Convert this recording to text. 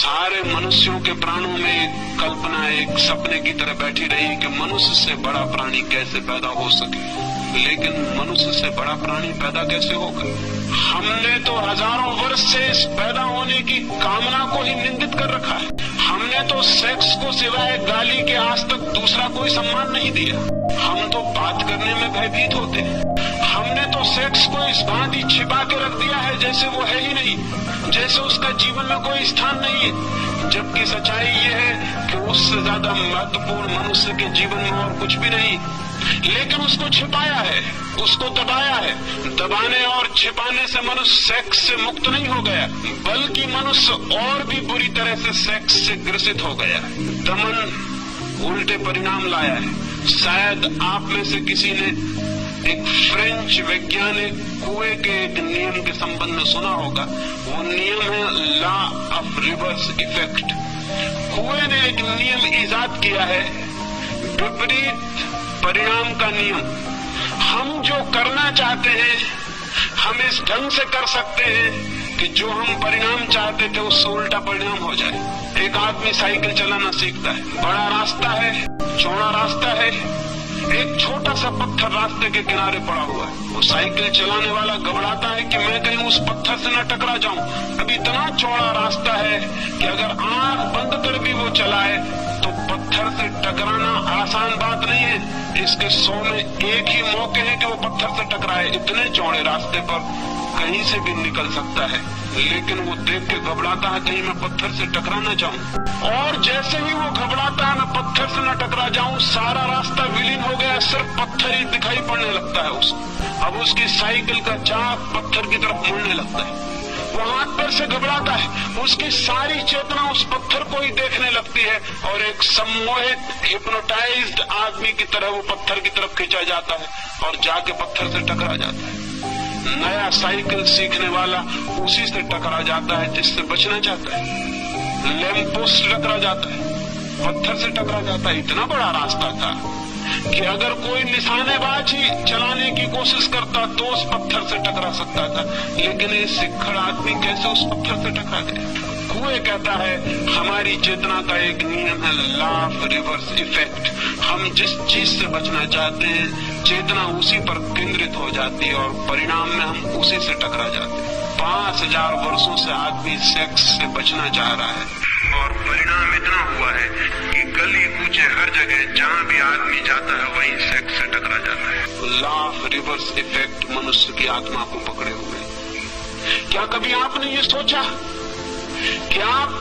सारे मनुष्यों के प्राणों में एक कल्पना, एक सपने की तरह बैठी रही कि मनुष्य से बड़ा प्राणी कैसे पैदा हो सके। लेकिन मनुष्य से बड़ा प्राणी पैदा कैसे होगा? हमने तो हजारों वर्ष से इस पैदा होने की कामना को ही निंदित कर रखा है। हमने तो सेक्स को सिवाय गाली के आज तक दूसरा कोई सम्मान नहीं दिया। हम तो बात करने में भयभीत होते हैं। हमने तो सेक्स को इस भांति छिपा के रख दिया है जैसे वो है ही नहीं, जैसे उसका जीवन में कोई स्थान नहीं है। जबकि सच्चाई ये है कि उससे ज्यादा महत्वपूर्ण मनुष्य के जीवन में और कुछ भी नहीं। लेकिन उसको छिपाया है, उसको दबाया है। दबाने और छिपाने से मनुष्य सेक्स से मुक्त नहीं हो गया, बल्कि मनुष्य और भी बुरी तरह से सेक्स से ग्रसित हो गया। दमन उल्टे परिणाम लाया है। शायद आप में से किसी ने एक फ्रेंच वैज्ञानिक कुएं के एक नियम के संबंध में सुना होगा। वो नियम है लॉ ऑफ रिवर्स इफेक्ट। कुएं ने एक नियम इजाद किया है, विपरीत परिणाम का नियम। हम जो करना चाहते हैं हम इस ढंग से कर सकते हैं कि जो हम परिणाम चाहते थे उससे उल्टा परिणाम हो जाए। एक आदमी साइकिल चलाना सीखता है। बड़ा रास्ता है, चौड़ा रास्ता है, एक छोटा सा पत्थर रास्ते के किनारे पड़ा हुआ है। वो साइकिल चलाने वाला घबराता है कि मैं कहीं उस पत्थर से न टकरा जाऊं। अब इतना चौड़ा रास्ता है कि अगर आंख बंद कर भी वो चलाए तो पत्थर से टकराना आसान बात नहीं है। इसके 100 में एक ही मौके हैं कि वो पत्थर से टकराए। इतने चौड़े रास्ते पर कहीं से भी निकल सकता है, लेकिन वो देख के घबराता है कहीं मैं पत्थर से टकरा न जाऊं। और जैसे ही वो घबराता है मैं पत्थर से न टकरा जाऊं, सारा रास्ता विलीन हो गया, सिर्फ पत्थर ही दिखाई पड़ने लगता है उसको। अब उसकी साइकिल का चाक पत्थर की तरफ मुड़ने लगता है। वो हाथ पैर से घबराता है, उसकी सारी चेतना उस पत्थर को ही देखने लगती है और एक सम्मोहित हिप्नोटाइज्ड आदमी की तरह वो पत्थर की तरफ खींचा जाता है और जाके पत्थर से टकरा जाता है। नया साइकिल सीखने वाला उसी से टकरा जाता है जिससे बचना चाहता है। लैंप पोस्ट टकरा जाता है, पत्थर से टकरा जाता है। इतना बड़ा रास्ता था कि अगर कोई निशानेबाज ही चलाने की कोशिश करता तो उस पत्थर से टकरा सकता था, लेकिन ये सिक्खड़ आदमी कैसे उस पत्थर से टकरा गया? कुएं कहता है हमारी चेतना का एक नियम है लॉ ऑफ रिवर्स इफेक्ट। हम जिस चीज से बचना चाहते हैं चेतना उसी पर केंद्रित हो जाती है और परिणाम में हम उसी से टकरा जाते हैं। 5000 वर्षों से आदमी सेक्स से बचना चाह रहा है और परिणाम इतना हुआ है कि गली कूचे हर जगह जहाँ भी आदमी जाता है वहीं सेक्स से टकरा जाता है। लॉ ऑफ रिवर्स इफेक्ट मनुष्य की आत्मा को पकड़े हुए। क्या कभी आपने ये सोचा कि आप